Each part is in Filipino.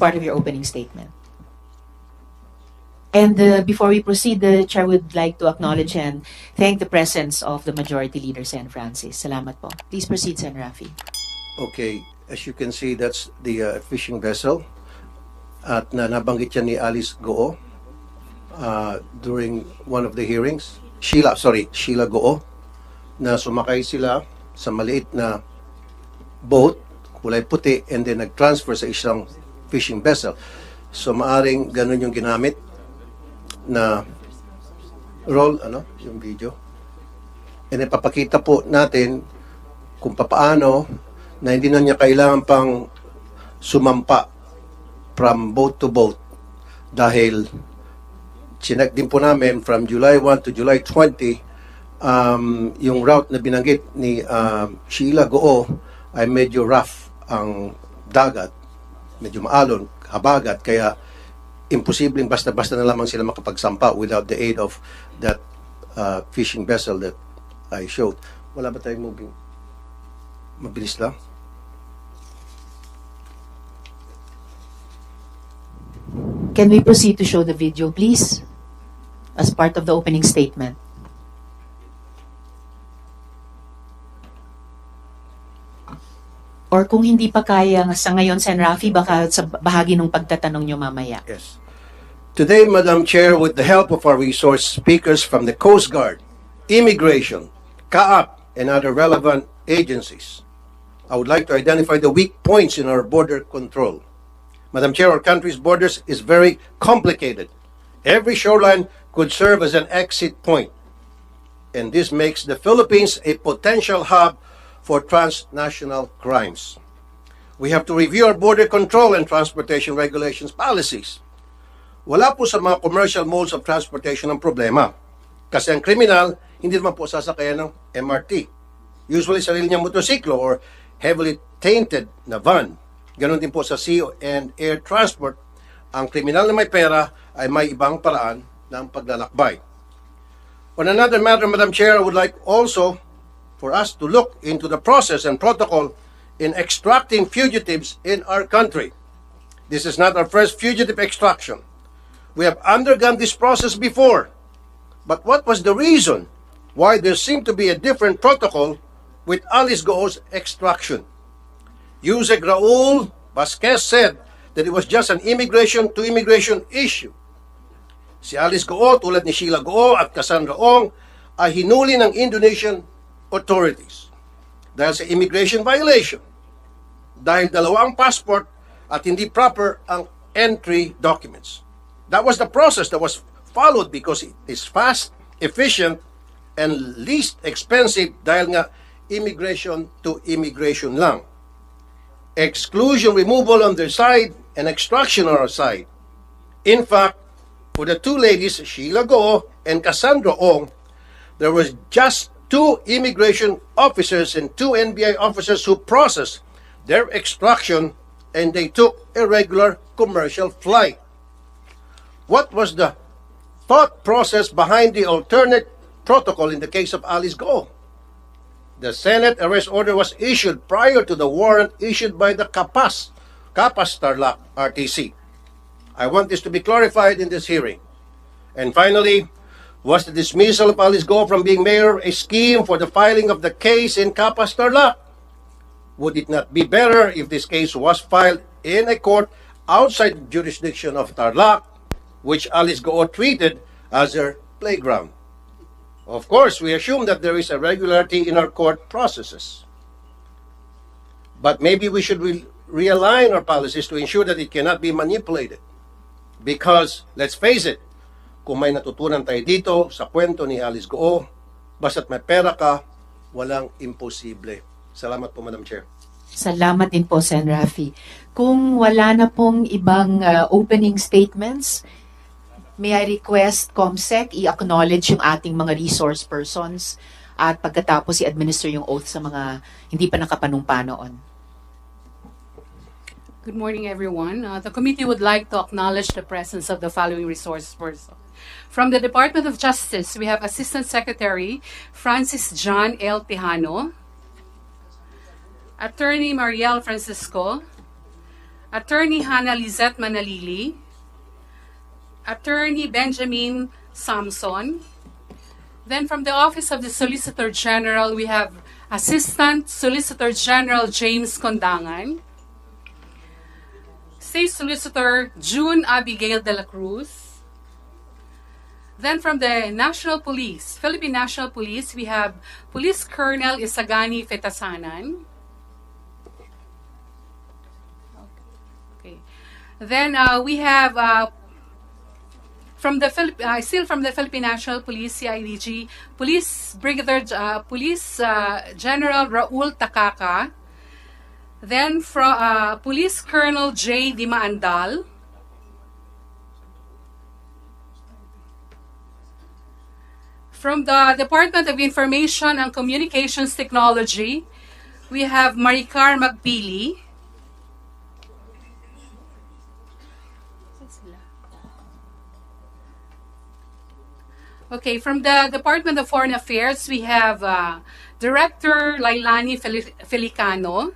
part of your opening statement. And before we proceed, the Chair would like to acknowledge and thank the presence of the Majority Leader, Sen. Francis. Salamat po. Please proceed, Sen. Rafi. Okay, as you can see, that's the fishing vessel. At nabanggit yan ni Alice Goo during one of the hearings. Sheila Goo, na sumakay sila sa maliit na boat, kulay puti, and then nag-transfer sa isang fishing vessel. So maaring ganun yung ginamit na roll, yung video. And then papakita po natin kung papaano na hindi na niya kailangan pang sumampa from boat to boat dahil chinek din po namin from July 1 to July 20 yung route na binanggit ni Sheila Goo ay medyo rough ang dagat, medyo maalon, habagat, kaya imposibleng basta-basta na lamang sila makapagsampa without the aid of that fishing vessel that I showed. Wala ba tayong moving? Mabilis lang. Can we proceed to show the video, please? As part of the opening statement. Or kung hindi pa kaya sa ngayon, Sen. Rafi, baka sa bahagi ng pagtatanong nyo mamaya. Yes. Today, Madam Chair, with the help of our resource speakers from the Coast Guard, Immigration, CAAP, and other relevant agencies, I would like to identify the weak points in our border control. Madam Chair, our country's borders is very complicated. Every shoreline could serve as an exit point, and this makes the Philippines a potential hub for transnational crimes. We have to review our border control and transportation regulations policies. Wala po sa mga commercial modes of transportation ang problema. Kasi ang kriminal, hindi naman po sasakayan ng MRT. Usually sarili niyang motorsiklo or heavily tainted na van. Ganon din po sa sea and air transport. Ang kriminal na may pera ay may ibang paraan ng paglalakbay. On another matter, Madam Chair, I would like also for us to look into the process and protocol in extracting fugitives in our country. This is not our first fugitive extraction. We have undergone this process before. But what was the reason why there seemed to be a different protocol with Alice Goo's extraction? Yusek Raul Vasquez said that it was just an immigration-to-immigration issue. Si Alice Goo, tulad ni Sheila Goo at Cassandra Ong, ay hinuli ng Indonesian authorities dahil sa immigration violation. Dahil dalawa ang passport at hindi proper ang entry documents. That was the process that was followed because it is fast, efficient, and least expensive dahil nga immigration to immigration lang. Exclusion removal on their side and extraction on our side. In fact, for the two ladies, Sheila Goo and Cassandra Ong, there was just 2 immigration officers and 2 NBI officers who processed their extraction, and they took a regular commercial flight. What was the thought process behind the alternate protocol in the case of Alice Goo? The Senate arrest order was issued prior to the warrant issued by the Capas Tarlac RTC. I want this to be clarified in this hearing. And finally, was the dismissal of Alice Goo from being mayor a scheme for the filing of the case in Capas Tarlac? Would it not be better if this case was filed in a court outside the jurisdiction of Tarlac, which Alice Goo treated as her playground? Of course, we assume that there is a regularity in our court processes. But maybe we should realign our policies to ensure that it cannot be manipulated. Because, let's face it, kung may natutunan tayo dito sa kwento ni Alice Goo, basta't may pera ka, walang imposible. Salamat po, Madam Chair. Salamat din po, Sen. Rafi. Kung wala na pong ibang opening statements, may I request COMSEC i-acknowledge yung ating mga resource persons at pagkatapos i-administer yung oath sa mga hindi pa nakapanumpa noon. Good morning, everyone. The committee would like to acknowledge the presence of the following resource persons. From the Department of Justice, we have Assistant Secretary Francis John L. Tejano, Attorney Mariel Francisco, Attorney Hannah Lizette Manalili, Attorney Benjamin Samson. Then from the Office of the Solicitor General, we have Assistant Solicitor General James Condangan, State Solicitor June Abigail de la Cruz. Then from the National Police, Philippine National Police, we have Police Colonel Isagani Fetasanan. Okay. Then we have still from the Philippine National Police, CIDG, Police General Raul Takaka. Then from Police Colonel J. Dimaandal. From the Department of Information and Communications Technology, we have Maricar Magpili. Okay, from the Department of Foreign Affairs, we have Director Lailani Feliciano,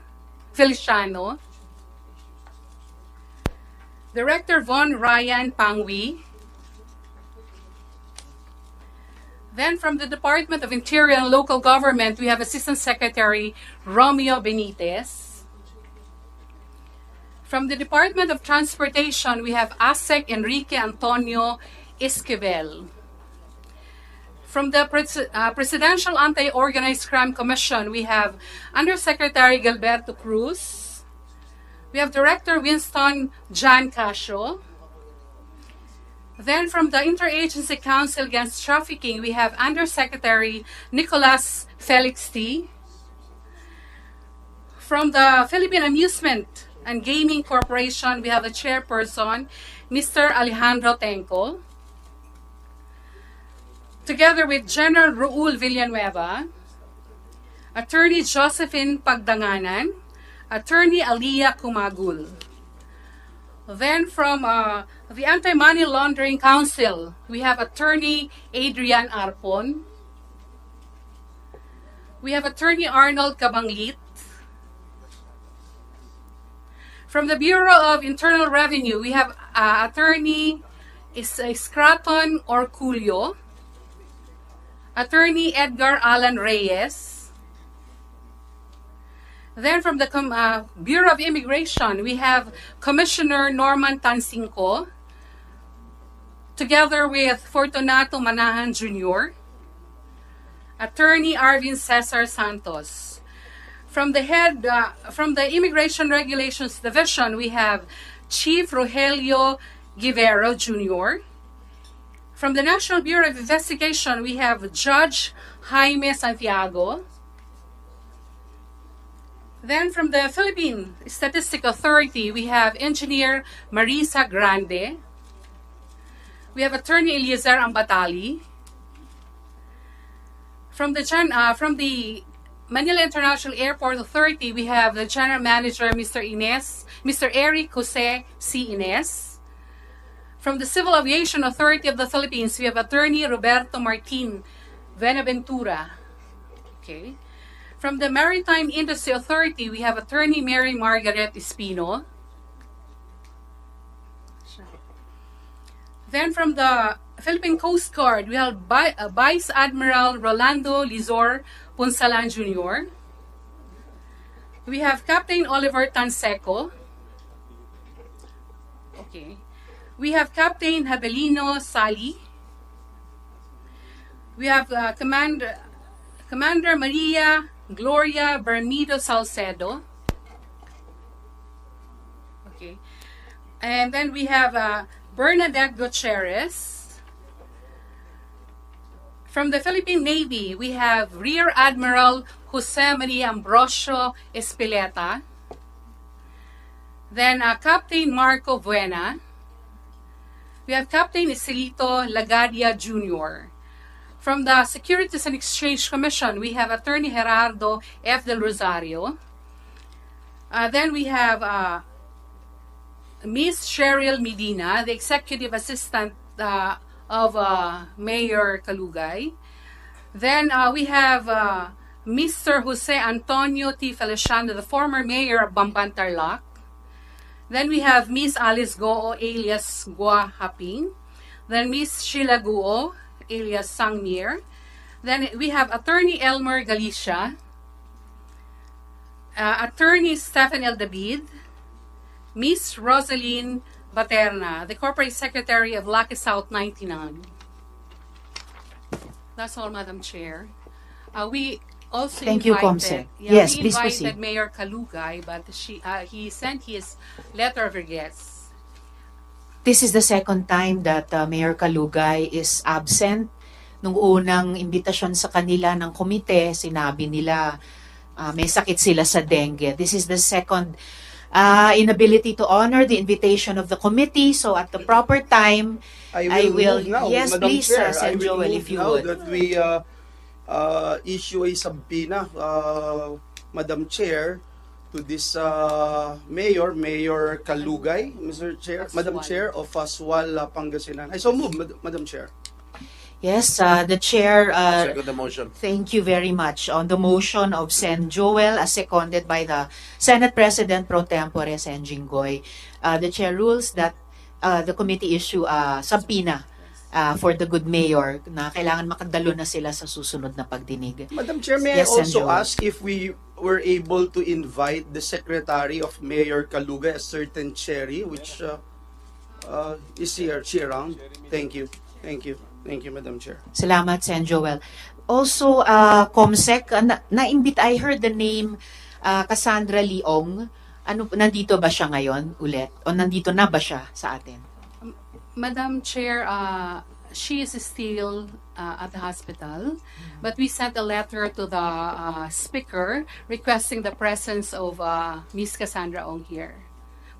Director Von Ryan Pangwi. Then from the Department of Interior and Local Government, we have Assistant Secretary Romeo Benitez. From the Department of Transportation, we have ASEC Enrique Antonio Esquivel. From the Presidential Anti-Organized Crime Commission, we have Undersecretary Gilberto Cruz. We have Director Winston John Casio. Then from the Interagency Council Against Trafficking, we have Undersecretary Nicolas Felix T. From the Philippine Amusement and Gaming Corporation, we have the chairperson, Mr. Alejandro Tenco. Together with General Raul Villanueva, Attorney Josephine Pagdanganan, Attorney Aliyah Kumagul. Then from the Anti-Money Laundering Council, we have Attorney Adrian Arpon. We have Attorney Arnold Cabanglit. From the Bureau of Internal Revenue, we have Attorney Scraton Orculio, Attorney Edgar Alan Reyes. Then from the Bureau of Immigration, we have Commissioner Norman Tansinco, together with Fortunato Manahan Jr., Attorney Arvin Cesar Santos. From the Immigration Regulations Division, we have Chief Rogelio Guivero Jr. From the National Bureau of Investigation, we have Judge Jaime Santiago. Then from the Philippine Statistic Authority, we have Engineer Marisa Grande. We have Attorney Eliezer Ambatali. From the Manila International Airport Authority, we have the General Manager, Mr. Eric Jose C. Ines. From the Civil Aviation Authority of the Philippines, we have Attorney Roberto Martin Venaventura. Okay. From the Maritime Industry Authority, we have Attorney Mary Margaret Espino. Then from the Philippine Coast Guard, we have Vice Admiral Rolando Lizor Punsalan Jr. We have Captain Oliver Tanseco. Okay. We have Captain Habelino Sali. We have Commander Maria Gloria Bermido Salcedo. Okay. And then we have Bernadette Gutierrez. From the Philippine Navy, we have Rear Admiral Jose Maria Ambrosio Espileta. Then Captain Marco Buena. We have Captain Isilito Lagadia Jr. From the Securities and Exchange Commission, we have Attorney Gerardo F. Del Rosario. Then we have Ms. Cheryl Medina, the Executive Assistant of Mayor Kalugay. Then we have Mr. Jose Antonio T. Feliciano, the former Mayor of Bamban Tarlac. Then we have Miss Alice Goo alias Gua Haping. Then Miss Sheila Guo alias Sang Mir. Then we have Attorney Elmer Galicia, Attorney Stephen L. David, Miss Rosaline Baterna, the Corporate Secretary of Lucky South 99. That's all, Madam Chair. We also Thank you, invited, Comsec. Yes, we please invited proceed. Mayor Kalugay, but he sent his letter of regrets. This is the second time that Mayor Kalugay is absent. Nung unang imbitasyon sa kanila ng komite, sinabi nila may sakit sila sa dengue. This is the second inability to honor the invitation of the committee. So at the proper time, I will move now, yes, Madam please, Chair. Sen. I will Joel, move if you now would. that we issue a subpoena, Madam Chair, to this Mayor Kalugay, Mr. Chair, Madam Aswal. Chair of Aswal, Pangasinan. I so move, Madam Chair. Yes, the chair. Second the motion. Thank you very much. On the motion of Sen. Joel, as seconded by the Senate President Pro Tempore, Sen. Jinggoy, the chair rules that the committee issue a subpoena for the good mayor na kailangan makadalo na sila sa susunod na pagdinig. Madam Chair, may Yes, I also Sen. Joel. ask if we were able to invite the Secretary of Mayor Kalugay, a certain Cherry, which is here, she around? Thank you. Thank you. Thank you, Madam Chair. Salamat, Sen. Joel. Also, Comsec, na-invite, I heard the name Cassandra Leong. Ano, nandito ba siya ngayon ulit? O nandito na ba siya sa atin? Madam Chair, she is still at the hospital, but we sent a letter to the speaker requesting the presence of Miss Cassandra Ong here.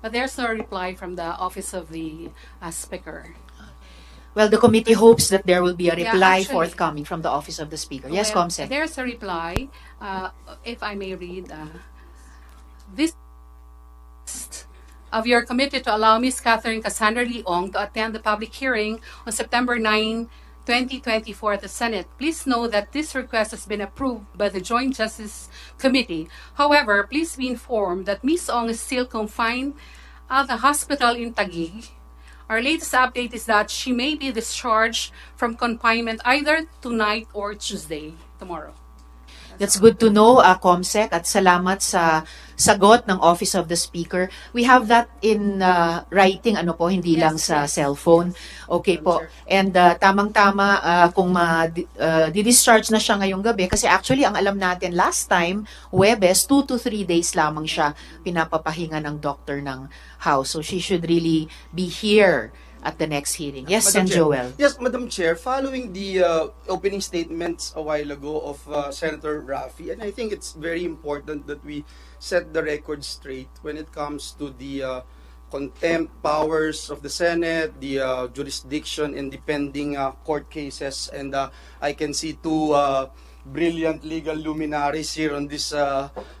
But there's no reply from the office of the speaker. Well, the committee hopes that there will be a Yeah, reply actually- forthcoming from the office of the speaker. Yes, Well, Comsec. there's a reply, if I may read. This of your committee to allow Ms. Catherine Cassandra Leong to attend the public hearing on September 9, 2024 at the Senate. Please know that this request has been approved by the Joint Justice Committee. However, please be informed that Ms. Ong is still confined at the hospital in Taguig. Our latest update is that she may be discharged from confinement either tonight or Tuesday, tomorrow. That's good to know, Comsec, at salamat sa sagot ng Office of the Speaker. We have that in writing, ano po, hindi Yes, lang sa yes. cellphone. Okay po. And tamang-tama kung di-discharge na siya ngayong gabi, kasi actually, ang alam natin, last time, Webes, 2 to 3 days lamang siya pinapapahinga ng doctor ng house. So she should really be here at the next hearing. Yes, Sen. Madam Chair. Joel. Yes, Madam Chair, following the opening statements a while ago of Senator Raffy, and I think it's very important that we set the record straight when it comes to the contempt powers of the Senate, the jurisdiction in the pending court cases, and I can see two brilliant legal luminaries here on this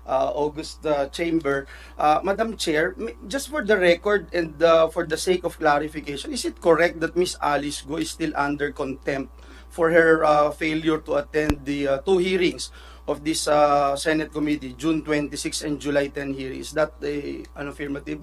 August chamber. Madam Chair, just for the record and for the sake of clarification, is it correct that Miss Alice Go is still under contempt for her failure to attend the two hearings of this Senate committee, June 26 and July 10 hearings? Is that an affirmative,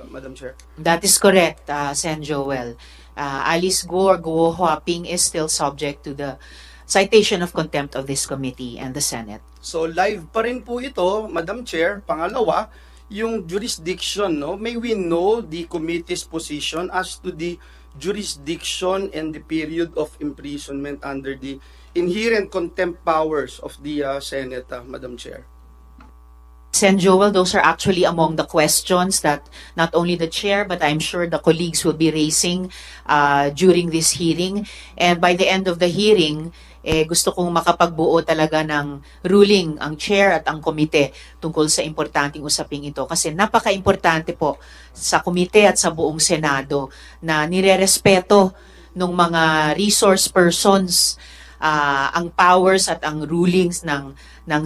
Madam Chair? That is correct, Sen. Joel. Alice Go or Guo Huaping is still subject to the citation of contempt of this committee and the Senate. So live pa rin po ito, Madam Chair. Pangalawa, yung jurisdiction, no? May we know the committee's position as to the jurisdiction and the period of imprisonment under the inherent contempt powers of the Senate, Madam Chair. Sen. Joel, those are actually among the questions that not only the chair, but I'm sure the colleagues will be raising during this hearing. And by the end of the hearing, gusto kong makapagbuo talaga ng ruling ang chair at ang komite tungkol sa importanteng usaping ito. Kasi napaka-importante po sa komite at sa buong Senado na nirerespeto ng mga resource persons ang powers at ang rulings ng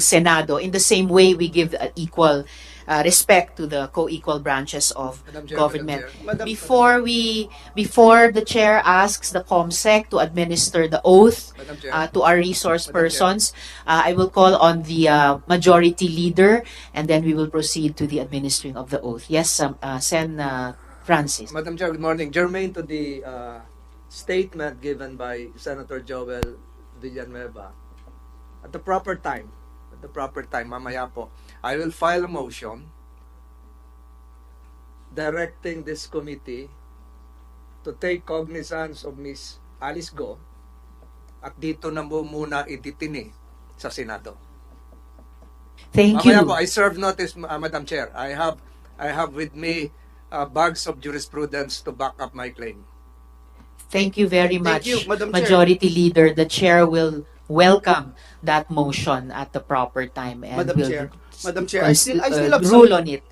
Senado. In the same way, we give equal respect to the co-equal branches of Madam Chair, government. Madam Madam- Before the chair asks the COMSEC to administer the oath Madam Chair. to our resource Madam Chair. persons, I will call on the majority leader, and then we will proceed to the administering of the oath. Yes, Sen. Francis. Madam Chair, good morning. Germane to the statement given by Senator Joel Villanueva, at the proper time, mamaya po, I will file a motion directing this committee to take cognizance of Ms. Alice Go at dito na mo muna ititini sa Senado. Thank Mamaya you. po, I serve notice, Madam Chair. I have with me bags of jurisprudence to back up my claim. Thank you very Thank much, you, Madam Chair. Majority Leader. The chair will welcome that motion at the proper time and Madam will Chair, Madam Chair, I still have rule on it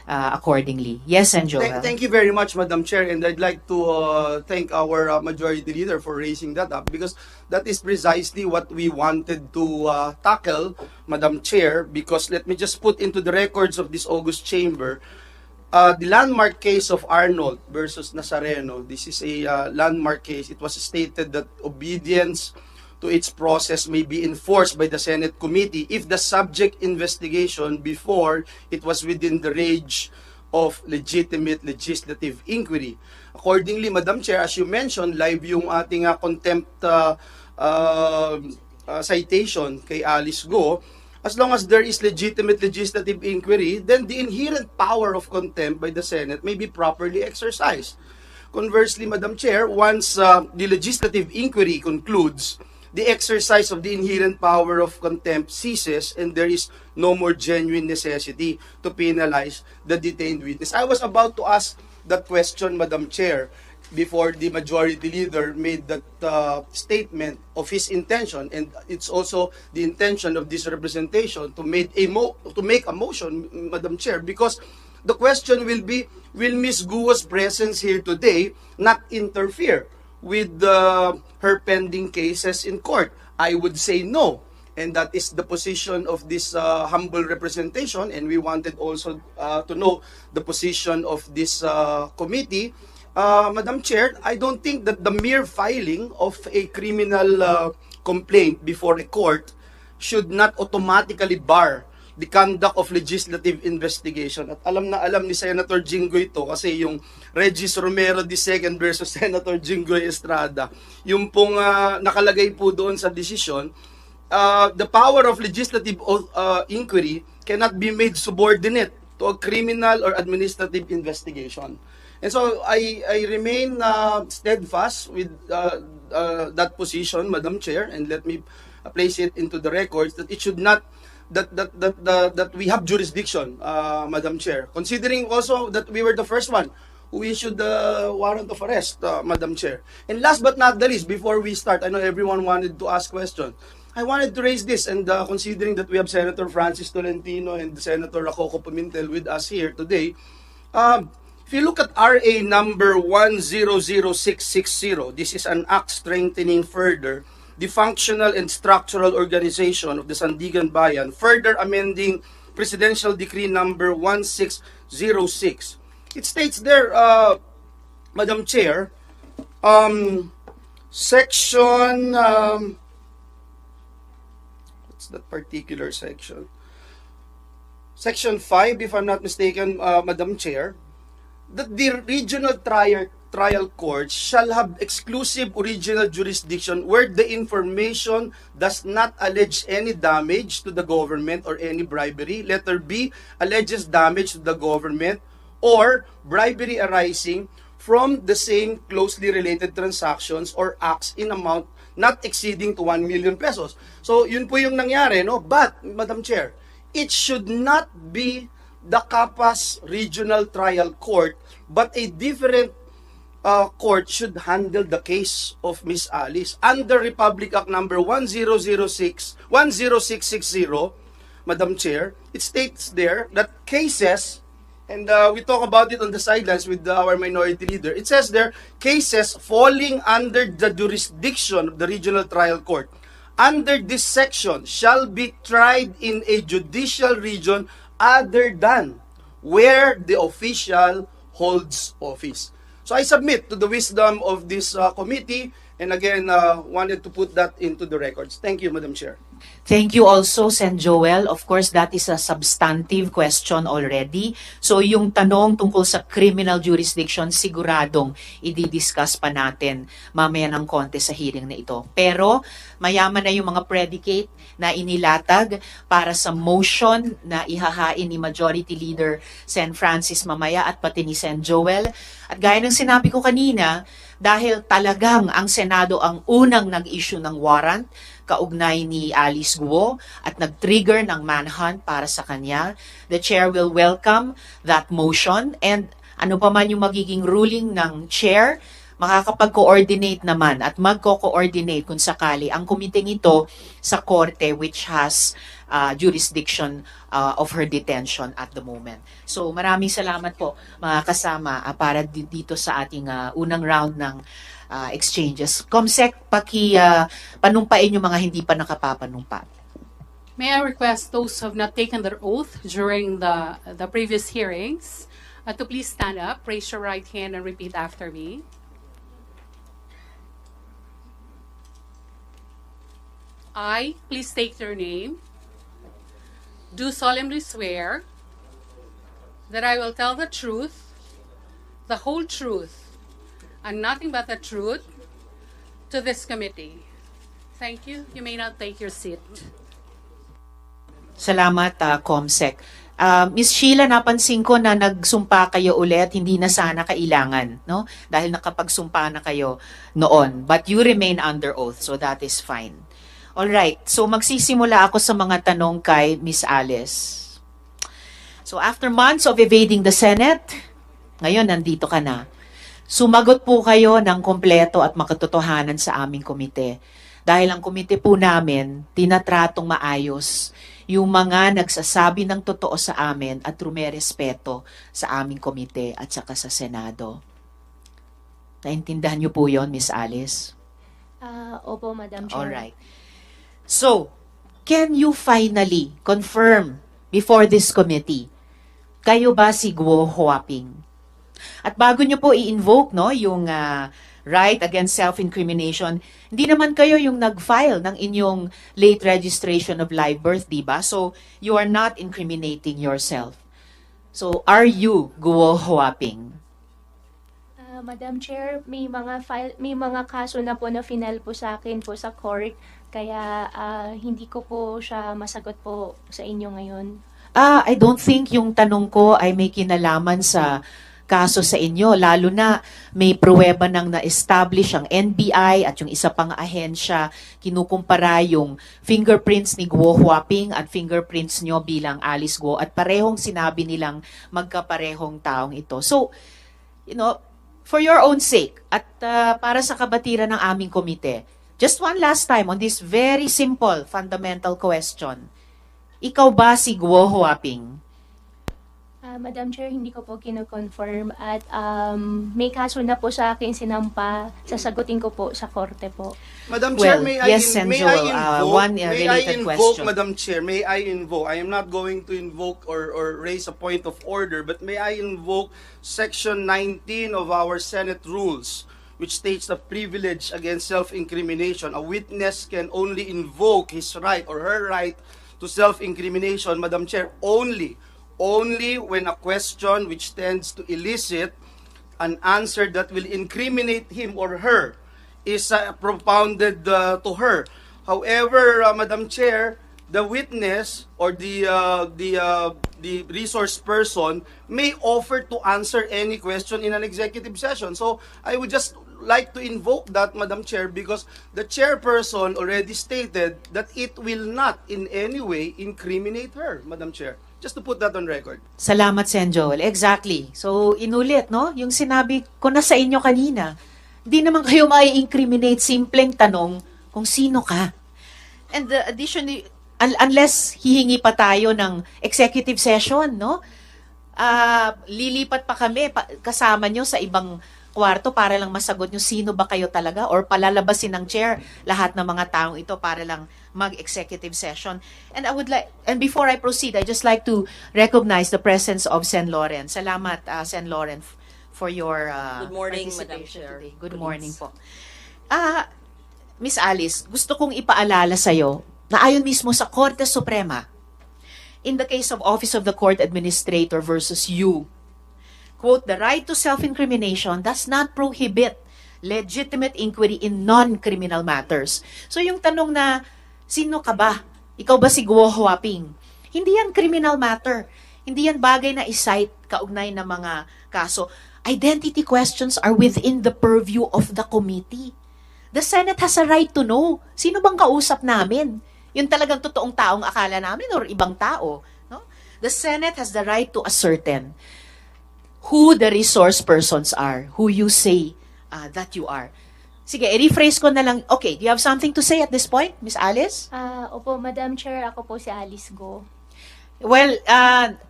accordingly. Yes, and Joel. Thank you very much, Madam Chair, and I'd like to thank our Majority Leader for raising that up, because that is precisely what we wanted to tackle, Madam Chair, because let me just put into the records of this August Chamber, the landmark case of Arnold versus Nazareno. This is a landmark case. It was stated that obedience to its process may be enforced by the Senate committee if the subject investigation before it was within the range of legitimate legislative inquiry. Accordingly, Madam Chair, as you mentioned, live yung ating contempt citation kay Alice Go. As long as there is legitimate legislative inquiry, then the inherent power of contempt by the Senate may be properly exercised. Conversely, Madam Chair, once the legislative inquiry concludes, the exercise of the inherent power of contempt ceases and there is no more genuine necessity to penalize the detained witness. I was about to ask that question, Madam Chair, before the Majority Leader made that statement of his intention, and it's also the intention of this representation to make a motion, Madam Chair, because the question will be, will Ms. Guo's presence here today not interfere with her pending cases in court? I would say no, and that is the position of this humble representation, and we wanted also to know the position of this committee. Madam Chair, I don't think that the mere filing of a criminal complaint before a court should not automatically bar the conduct of legislative investigation. At alam na alam ni Senator Jinggoy ito kasi yung Regis Romero II versus Senator Jinggoy Estrada, yung pong nakalagay po doon sa desisyon, the power of legislative inquiry cannot be made subordinate to a criminal or administrative investigation. And so I remain steadfast with that position, Madam Chair, and let me place it into the records that it should not that we have jurisdiction, Madam Chair. Considering also that we were the first one who issued the warrant of arrest, Madam Chair. And last but not the least, before we start, I know everyone wanted to ask questions. I wanted to raise this, and considering that we have Senator Francis Tolentino and Senator Racoco Pimentel with us here today, if you look at RA number 100660, this is an act strengthening further the functional and structural organization of the Sandigan Bayan, further amending Presidential Decree number 1606. It states there, Madam Chair, section, what's that particular section? Section 5, if I'm not mistaken, Madam Chair, that the regional trial courts shall have exclusive original jurisdiction where the information does not allege any damage to the government or any bribery. Letter B, alleges damage to the government or bribery arising from the same closely related transactions or acts in amount not exceeding to 1 million pesos. So, yun po yung nangyari, no? But, Madam Chair, it should not be the Capas Regional Trial Court, but a different court should handle the case of Miss Alice. Under Republic Act number 10660, Madam Chair, it states there that cases, and we talk about it on the sidelines with our minority leader, it says there, cases falling under the jurisdiction of the Regional Trial Court under this section shall be tried in a judicial region other than where the official holds office. So I submit to the wisdom of this committee, and again, wanted to put that into the records. Thank you, Madam Chair. Thank you also, Sen. Joel. Of course, that is a substantive question already. So yung tanong tungkol sa criminal jurisdiction, siguradong i-discuss pa natin mamaya ng konti sa hearing na ito. Pero mayaman na yung mga predicate na inilatag para sa motion na ihahain ni Majority Leader Sen. Francis mamaya at pati ni Sen. Joel. At gaya ng sinabi ko kanina, dahil talagang ang Senado ang unang nag-issue ng warrant kaugnay ni Alice Guo at nag-trigger ng manhunt para sa kanya, the chair will welcome that motion, and ano pa man yung magiging ruling ng chair, makakapag-coordinate naman at magko-coordinate kung sakali ang komiteng ito sa korte which has jurisdiction of her detention at the moment. So maraming salamat po mga kasama para dito sa ating unang round ng exchanges. Comsec, panumpain yung mga hindi pa nakapapanumpa. May I request those who have not taken their oath during the previous hearings to please stand up, raise your right hand, and repeat after me. I, please state your name, do solemnly swear that I will tell the truth, the whole truth, and nothing but the truth to this committee. Thank you. You may now take your seat. Salamat, Comsec. Miss Sheila, napansin ko na nagsumpa kayo ulit, hindi na sana kailangan, no? Dahil nakapagsumpa na kayo noon. But you remain under oath, so that is fine. Alright, so magsisimula ako sa mga tanong kay Miss Alice. So after months of evading the Senate, ngayon nandito ka na. Sumagot po kayo ng kompleto at makatotohanan sa aming komite. Dahil ang komite po namin, tinatratong maayos yung mga nagsasabi ng totoo sa amin at rumerespeto sa aming komite at saka sa Senado. Naintindahan niyo po yon, Miss Alice? Opo, Madam Chair. Alright. So, can you finally confirm before this committee, kayo ba si Guo Huaping? At bago nyo po i-invoke yung right against self-incrimination, hindi naman kayo yung nag-file ng inyong late registration of live birth, di ba? So, you are not incriminating yourself. So, are you Guo Huaping? Madam Chair, may mga kaso na po na final po sa akin po sa court, kaya hindi ko po siya masagot po sa inyo ngayon. I don't think yung tanong ko ay may kinalaman sa kaso sa inyo, lalo na may pruweba nang na-establish ang NBI at yung isa pang ahensya, kinukumpara yung fingerprints ni Guo Huaping at fingerprints nyo bilang Alice Guo at parehong sinabi nilang magkaparehong taong ito. So, for your own sake at para sa kabatiran ng aming komite, just one last time on this very simple fundamental question. Ikaw ba si Guo Huaping? Madam Chair, hindi ko po kino-confirm at may kaso na po sa akin sinampa, sasagutin ko po sa korte po. Madam Chair, Well, may yes, I Joel, invoke? one may I related invoke, question. Madam Chair? May I invoke? I am not going to invoke or raise a point of order, but may I invoke Section 19 of our Senate rules, which states the privilege against self-incrimination. A witness can only invoke his right or her right to self-incrimination, Madam Chair, only when a question which tends to elicit an answer that will incriminate him or her is propounded to her. However, Madam Chair, the witness or the resource person may offer to answer any question in an executive session. So I would just like to invoke that, Madam Chair, because the chairperson already stated that it will not in any way incriminate her, Madam Chair. Just to put that on record. Salamat, Sen. Joel. Exactly. So, inulit, no? Yung sinabi ko na sa inyo kanina, di naman kayo mai-incriminate, simpleng tanong kung sino ka. And additionally, unless hihingi pa tayo ng executive session, no? Lilipat pa kami kasama nyo sa ibang kwarto para lang masagot nyo sino ba kayo talaga or palalabasin ng chair lahat ng mga taong ito para lang mag-executive session. And and before I proceed, I just like to recognize the presence of Sen. Loren. Salamat, Sen. Loren, for your Good morning, Madam participation Chair. today. Good Colleagues. morning po. Miss Alice, gusto kong ipaalala sa'yo na ayon mismo sa Korte Suprema, in the case of Office of the Court Administrator versus you, quote, the right to self-incrimination does not prohibit legitimate inquiry in non-criminal matters. So yung tanong na, sino ka ba? Ikaw ba si Guo Huaping? Hindi yan criminal matter. Hindi yan bagay na isight kaugnay ng mga kaso. Identity questions are within the purview of the committee. The Senate has a right to know. Sino bang kausap namin? Yung talagang totoong taong akala namin or ibang tao. No? The Senate has the right to ascertain who the resource persons are, who you say that you are. Sige, i-rephrase ko na lang. Okay, do you have something to say at this point, Miss Alice? Opo, Madam Chair, ako po si Alice Go. Well,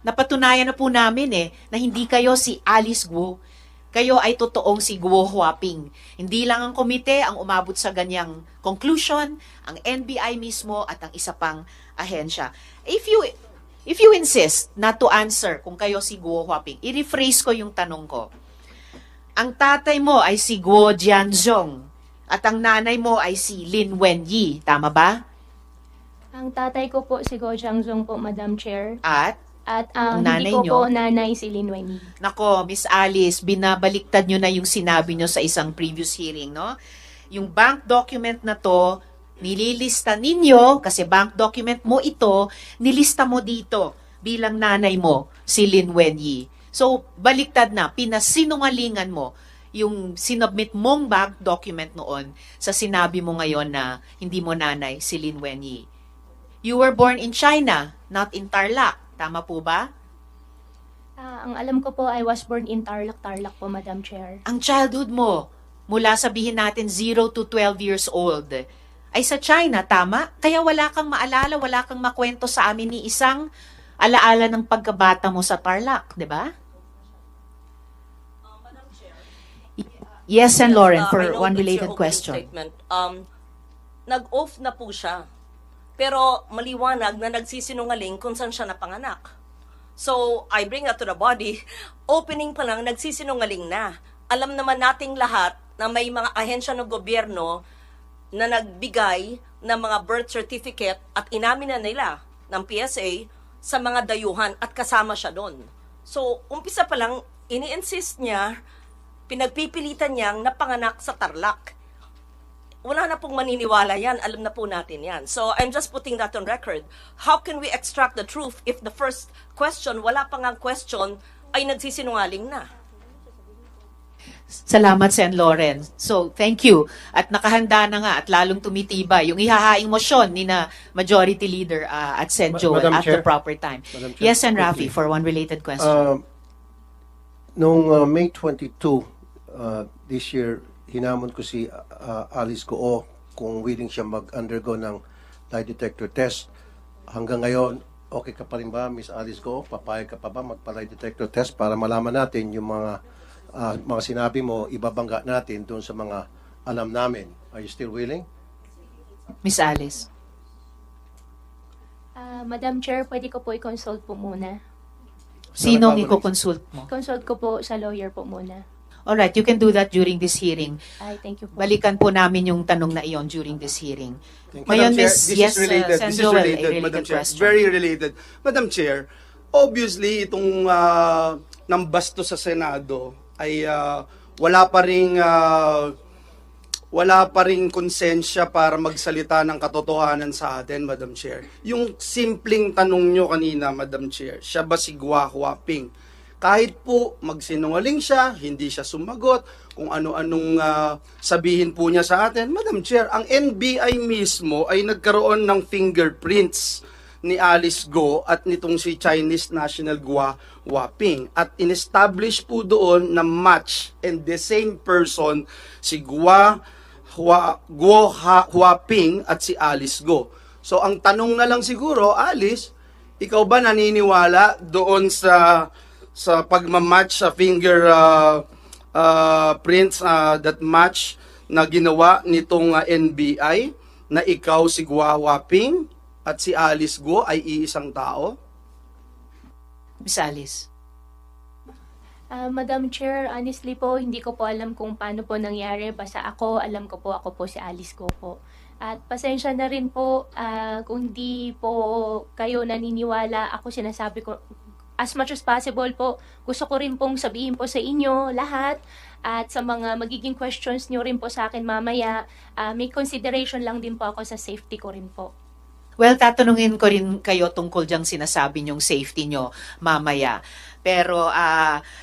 napatunayan na po namin na hindi kayo si Alice Guo. Kayo ay totoong si Guo Huaping. Hindi lang ang komite ang umabot sa ganyang conclusion, ang NBI mismo at ang isa pang ahensya. If you insist not to answer kung kayo si Guo Huaping, i-rephrase ko yung tanong ko. Ang tatay mo ay si Guo Jianzhong at ang nanay mo ay si Lin Wenyi. Tama ba? Ang tatay ko po si Go Jiangzong po, Madam Chair. At, At Ang nanay hindi ko nyo? po nanay si Lin Wenyi. nako, Miss Alice, binabaliktad nyo na yung sinabi nyo sa isang previous hearing, no? Yung bank document na to, nililista ninyo, kasi bank document mo ito, nilista mo dito bilang nanay mo, si Lin Wenyi. So, baliktad na, pinasinungalingan mo yung sinubmit mong bank document noon sa sinabi mo ngayon na hindi mo nanay si Lin Wenyi. You were born in China, not in Tarlac. Tama po ba? Ang alam ko po, I was born in Tarlac, po, Madam Chair. Ang childhood mo, mula sabihin natin 0 to 12 years old, ay sa China, tama? Kaya wala kang maalala, wala kang makwento sa amin ni isang alaala ng pagkabata mo sa Tarlac, di ba? Yes, and Lauren, for I know one that's your related opening question. Statement. Nag-off na po siya. Pero maliwanag na nagsisinungaling kung saan siya napanganak. So, I bring that to the body. Opening pa lang, nagsisinungaling na. Alam naman nating lahat na may mga ahensya ng gobyerno na nagbigay ng mga birth certificate at inamin na nila ng PSA sa mga dayuhan at kasama siya doon. So, umpisa pa lang, ini-insist niya, pinagpipilitan niyang napanganak sa Tarlac. Wala na pong maniniwala yan. Alam na po natin yan. So, I'm just putting that on record. How can we extract the truth if the first question, wala pang ang question, ay nagsisinungaling na? Salamat, Sen. Lauren. So, thank you. At nakahanda na nga at lalong tumitibay yung ihahaing motion ni na Majority Leader at Sen. Joel Madam at Chair. the proper time. Madam Chair, Yes, and Rafi, quickly. for one related question. Noong May 22 this year, hinamon ko si Alice Goo kung willing siya mag-undergo ng lie detector test. Hanggang ngayon, okay ka pa rin ba, Miss Alice Goo? Papayag ka pa ba magpa-lie detector test para malaman natin yung mga sinabi mo, ibabangga natin doon sa mga alam namin. Are you still willing? Miss Alice. Madam Chair, pwede ko po i-consult po muna. Sinong Bago na- i-consult mo? Consult ko po sa lawyer po muna. Alright, you can do that during this hearing. Ay, thank you po. Balikan po namin yung tanong na iyon during this hearing. Madam Ngayon, Chair, Miss, this yes, is related. Sen. This is Joel, related, a related Madam Chair. question. Very related. Madam Chair, obviously, itong nambasto sa Senado ay wala pa ring konsensya para magsalita ng katotohanan sa atin, Madam Chair. Yung simpleng tanong nyo kanina, Madam Chair, siya ba si Guo Huaping? Kahit po magsinungaling siya, hindi siya sumagot, kung ano-anong sabihin po niya sa atin. Madam Chair, ang NBI mismo ay nagkaroon ng fingerprints ni Alice Go at nitong si Chinese National Guo Huaping. At in-establish po doon na match and the same person si Guo Huaping at si Alice Go. So ang tanong na lang siguro, Alice, ikaw ba naniniwala doon sa pagmamatch sa prints that match na ginawa nitong NBI na ikaw si Guo Huaping at si Alice Guo ay iisang tao? Miss Alice. Madam Chair, honestly po, hindi ko po alam kung paano po nangyari. Basta alam ko po, ako po si Alice Go po. At pasensya na rin po kung di po kayo naniniwala, ako sinasabi ko, as much as possible po, gusto ko rin pong sabihin po sa inyo lahat at sa mga magiging questions nyo rin po sa akin mamaya, may consideration lang din po ako sa safety ko rin po. Well, tatanungin ko rin kayo tungkol diyang sinasabi niyong safety nyo mamaya. Pero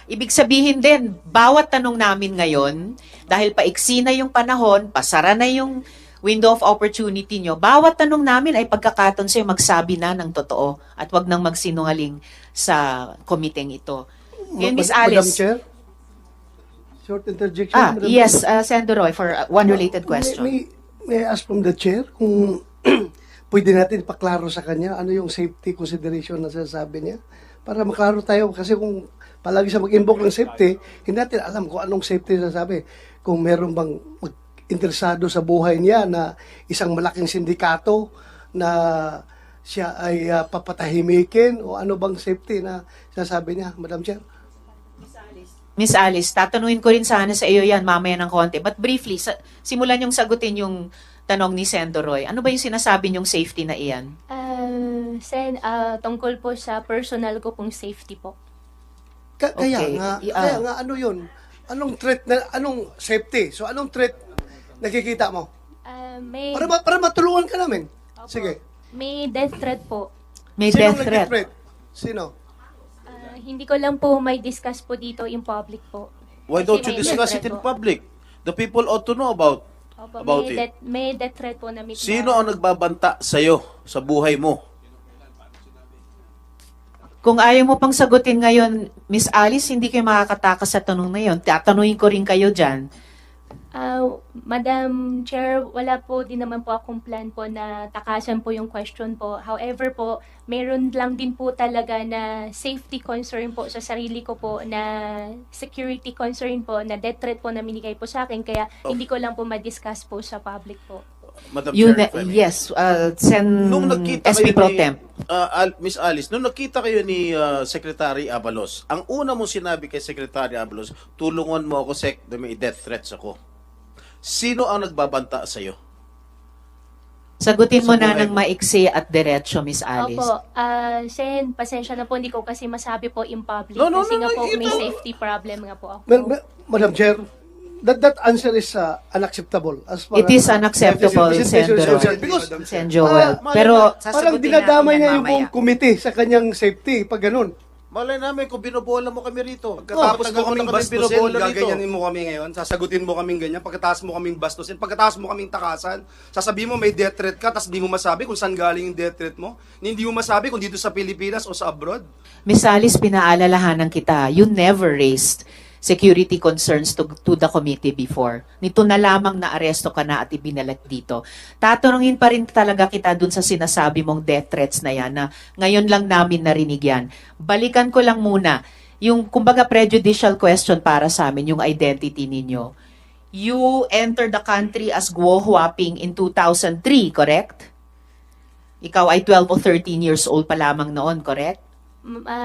ibig sabihin din, bawat tanong namin ngayon, dahil paiksi na yung panahon, pasara na yung window of opportunity nyo, bawat tanong namin ay pagkakataon sa'yo magsabi na ng totoo at wag nang magsinungaling sa komiteng ito. Ngayon, Miss Madam Alice. Chair? Short interjection. Madam Yes, Chair. Senator Roy, for one related question. May I ask from the chair kung pwede natin paklaro sa kanya ano yung safety consideration na sinasabi niya? Para maklaro tayo kasi kung palagi siya mag-invoke ng safety, hindi natin alam kung anong safety sinasabi. Kung meron bang interesado sa buhay niya na isang malaking sindikato na siya ay papatahimikin o ano bang safety na sinasabi niya, Madam Chair? Miss Alice, tatanungin ko rin sana sa iyo yan mamaya ng konti. But briefly, simulan yung sagutin yung tanong ni Senator Roy. Ano ba yung sinasabi niyong safety na iyan? Tungkol po sa personal ko pong safety po. Kaya Okay. nga ano yun? Anong threat na anong safety? So anong threat nakikita mo? May, Para matulungan ka namin. Sige. may death threat po. May Sinong death threat. nag-threat? Sino? Hindi ko lang po may discuss po dito in public po. Why Kasi don't you may discuss death it in threat po. public? The people ought to know about Opo, it. may death threat po na Sino ang nagbabanta sa'yo sa buhay mo? Kung ayaw mo pang sagutin ngayon, Miss Alice, hindi kayo makakatakas sa tanong na yun. Tatanungin ko rin kayo dyan. Madam Chair, wala po din naman po akong plan po na takasan po yung question po. However po, meron lang din po talaga na safety concern po sa sarili ko po, na security concern po, na death threat po na minigay po sa akin. Kaya hindi ko lang po ma-discuss po sa public po. Madam You Chair, if I may. yes, Nung nagkita SP kayo Pro ni, Temp. Miss Alice, nung nakita kayo ni Secretary Abalos, ang una mong sinabi kay Secretary Abalos, tulungan mo ako, Sec, na may death threats ako. Sino ang nagbabanta sa'yo? Sagutin mo Sa na buhay ng mo. maiksi at diretso, Miss Alice. Opo, Sen, pasensya na po, hindi ko kasi masabi po in public. No, no, kasi no, nga no, po, ito- may safety problem nga po ako. Madam Chair, that answer is unacceptable. As far It is as- unacceptable, Presentation is Senator concerned. Roy. Because Sen Joel. Pero parang sasagutin dinadamay natin niya yan yung buong mamaya. committee sa kanyang safety pag ganun. Malay namin kung binobola mo kami rito. Pagkatapos mo Matagal kaming na kami bastusin, binobola rito. gaganyanin mo kami ngayon, sasagutin mo kaming ganyan, pagkatapos mo kaming bastusin, pagkatapos mo kaming takasan, sasabihin mo may death threat ka, tapos di mo masabi kung saan galing yung death threat mo, hindi mo masabi kung dito sa Pilipinas o sa abroad. Miss Alice, pinaalalahanan kita, you never raised security concerns to the committee before. Nito na lamang na aresto ka na at ibinalat dito. Tatanungin pa rin talaga kita dun sa sinasabi mong death threats na yan, na ngayon lang namin narinig yan. Balikan ko lang muna, yung kumbaga prejudicial question para sa amin, yung identity ninyo. You entered the country as Guo Huaping in 2003, correct? Ikaw ay 12 o 13 years old pa lamang noon, correct?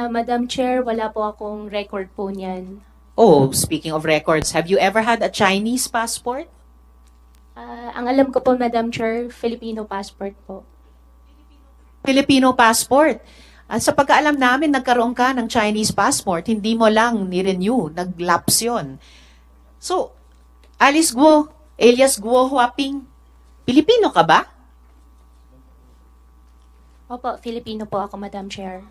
Madam Chair, wala po akong record po niyan. Oh, speaking of records, have you ever had a Chinese passport? Ang alam ko po, Madam Chair, Filipino passport po. Filipino passport. At sa pagkaalam namin, nagkaroon ka ng Chinese passport, hindi mo lang ni-renew, nag-lapse yun. So, Alice Guo, alias Guo Huaping, Pilipino ka ba? Opo, Filipino po ako, Madam Chair.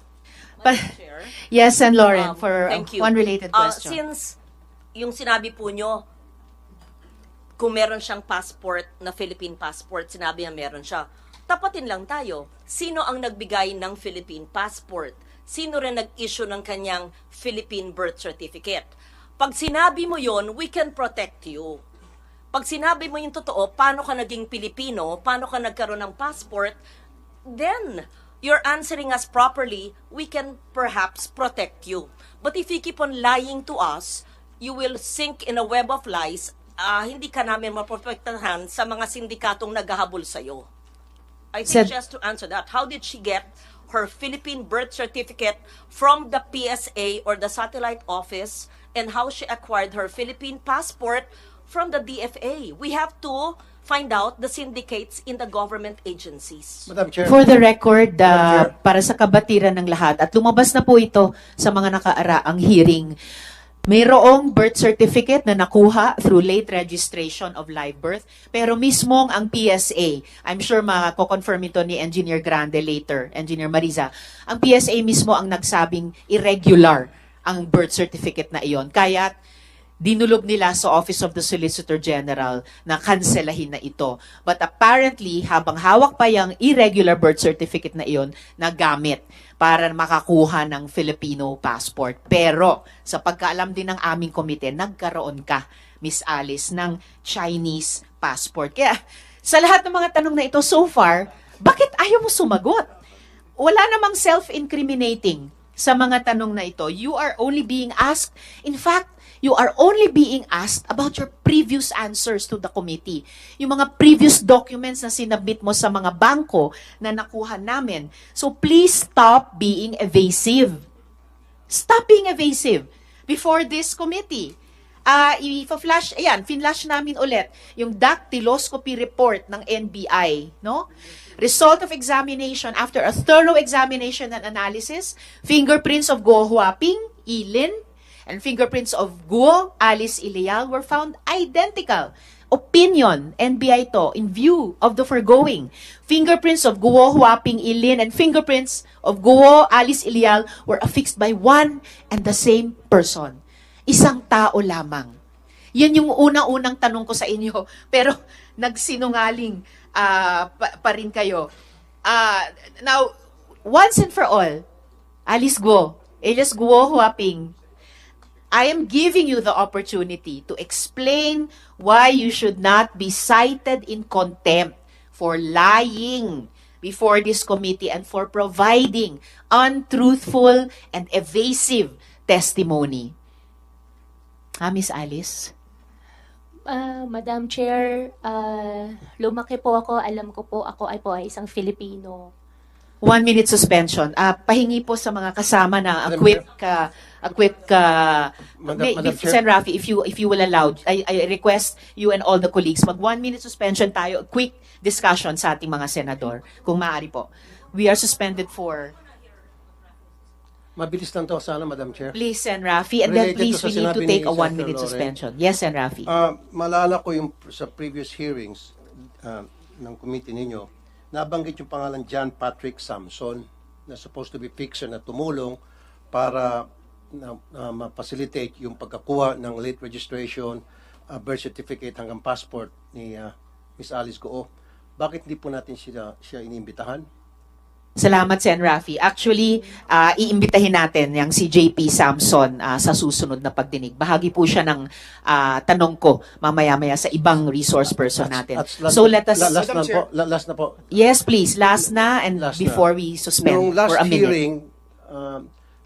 Chair. Yes, and Lauren, for Thank you. one related question. Since yung sinabi po nyo, kung meron siyang passport na Philippine passport, sinabi niya meron siya. Tapatin lang tayo. Sino ang nagbigay ng Philippine passport? Sino rin nag-issue ng kanyang Philippine birth certificate? Pag sinabi mo yon, we can protect you. Pag sinabi mo yung totoo, paano ka naging Pilipino, paano ka nagkaroon ng passport, then you're answering us properly, we can perhaps protect you. But if you keep on lying to us, you will sink in a web of lies. Hindi ka namin maprotektahan sa mga sindikatong naghahabol sa'yo. I think Sir- just to answer that, how did she get her Philippine birth certificate from the PSA or the satellite office, and how she acquired her Philippine passport from the DFA? We have to find out the syndicates in the government agencies. Madam Chair. For the record, Madam Chair. para sa kabatiran ng lahat, at lumabas na po ito sa mga nakaaraang hearing, mayroong birth certificate na nakuha through late registration of live birth, pero mismong ang PSA, I'm sure mako-confirm ito ni Engineer Grande later, Engineer Mariza, ang PSA mismo ang nagsabing irregular ang birth certificate na iyon. Kaya dinulog nila sa Office of the Solicitor General na kanselahin na ito. But apparently, habang hawak pa yung irregular birth certificate na iyon, nagamit para makakuha ng Filipino passport. Pero, sa pagkaalam din ng aming komite, nagkaroon ka, Miss Alice, ng Chinese passport. Kaya, sa lahat ng mga tanong na ito so far, bakit ayaw mo sumagot? Wala namang self-incriminating sa mga tanong na ito. You are only being asked, in fact, you are only being asked about your previous answers to the committee. Yung mga previous documents na sinabit mo sa mga bangko na nakuha namin. So please stop being evasive. Stop being evasive before this committee. Ifa-flash, ayan, finlash namin ulit yung dactyloscopy report ng NBI, no? Result of examination, after a thorough examination and analysis, fingerprints of Guo Huaping, Ilin, and fingerprints of Guo, Alice Ilial were found identical. Opinion, NBI to, in view of the foregoing, fingerprints of Guo Huaping, Ilin, and fingerprints of Guo, Alice Ilial were affixed by one and the same person. Isang tao lamang. Yan yung unang-unang tanong ko sa inyo. Pero nagsinungaling pa rin kayo. Now, once and for all, Alice Guo, alias Guo Huaping, I am giving you the opportunity to explain why you should not be cited in contempt for lying before this committee and for providing untruthful and evasive testimony. Miss Alice? Madam Chair, lumaki po ako, alam ko po ako ay isang Filipino. 1-minute suspension. Pahingi po sa mga kasama na Madam Madam Chair. Sen. Rafi, if you will allow, I request you and all the colleagues, mag 1-minute suspension tayo, a quick discussion sa ating mga senador, kung maaari po. We are suspended for, Mabilis lang to sana, Madam Chair. please, Sen. Rafi, and then Related please, to sa we need to sinabi take ni a Senator 1-minute Loren. suspension. Yes, Sen. Rafi. Malala ko yung sa previous hearings ng committee ninyo, nabanggit yung pangalan John Patrick Samson na supposed to be fixer na tumulong para ma-facilitate yung pagkakuha ng late registration, birth certificate hanggang passport ni Miss Alice Guo. Bakit hindi po natin siya inimbitahan? Salamat, Sen. Rafi. Actually, iimbitahin natin yung si JP Samson sa susunod na pagdinig. Bahagi po siya ng tanong ko mamaya-maya sa ibang resource person natin. So let us... Last na po. Yes, please. Last na and Last na. before we suspend Nung last for a minute. hearing,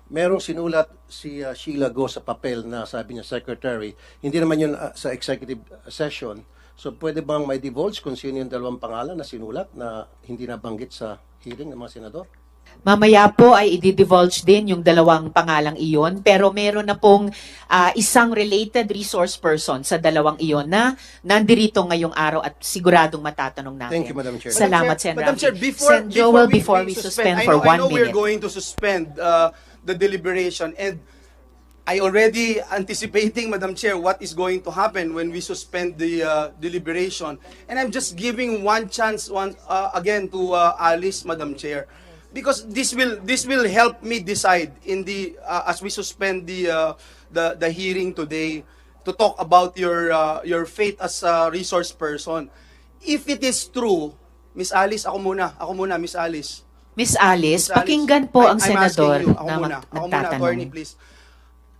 merong sinulat si Sheila Go sa papel na sabi niya, Secretary, hindi naman yun sa executive session. So pwede bang may divulge kung sino yung dalawang pangalan na sinulat na hindi nabanggit sa hearing ng mga senador? Mamaya po ay i-divulge din yung dalawang pangalang iyon, pero meron na pong isang related resource person sa dalawang iyon na nandirito ngayong araw at siguradong matatanong natin. Thank you, Madam Chair. Salamat, Sen. Madam Rafi. Chair, Sen. Joel, before we suspend for 1 I know minute. we're going to suspend the deliberation, and I already anticipating, Madam Chair, what is going to happen when we suspend the deliberation. And I'm just giving one chance again to Alice, Madam Chair, because this will help me decide in the as we suspend the hearing today to talk about your fate as a resource person. If it is true, Miss Alice, ako muna, Miss Alice. Miss Alice, Miss Alice, pakinggan po ang I'm senador asking you, ako na muna, nagtatanong. attorney, please.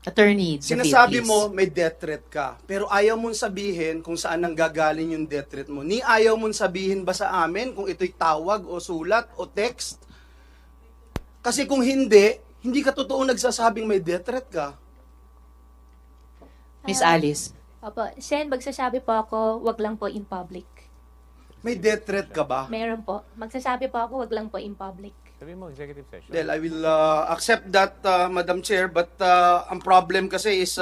Attorney David, Sinasabi please. mo may death threat ka, pero ayaw mong sabihin kung saan nanggagaling yung death threat mo. Ni ayaw mong sabihin ba sa amin kung ito'y tawag o sulat o text? Kasi kung hindi ka totoo nagsasabing may death threat ka. Miss Alice. Opo, Sen, magsasabi po ako, wag lang po in public. May death threat ka ba? Meron po. Magsasabi po ako, wag lang po in public. Well, I will accept that, Madam Chair, but ang problem kasi is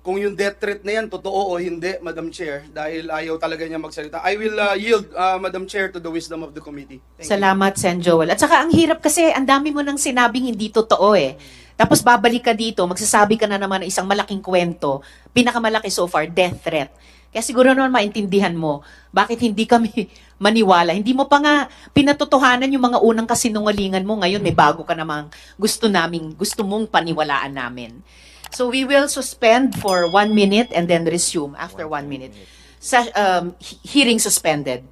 kung yung death threat na yan, totoo o hindi, Madam Chair, dahil ayaw talaga niya magsalita. I will yield, Madam Chair, to the wisdom of the committee. Thank you. Salamat, Sen Joel. At saka ang hirap kasi, ang dami mo nang sinabing hindi totoo eh. Tapos babalik ka dito, magsasabi ka na naman ng isang malaking kwento, pinakamalaki so far, death threat. Kaya siguro naman maintindihan mo, bakit hindi kami maniwala. Hindi mo pa nga pinatotohanan yung mga unang kasinungalingan mo. Ngayon may bago ka namang gusto mong paniwalaan namin. So we will suspend for 1 minute and then resume after 1 minute. Hearing suspended.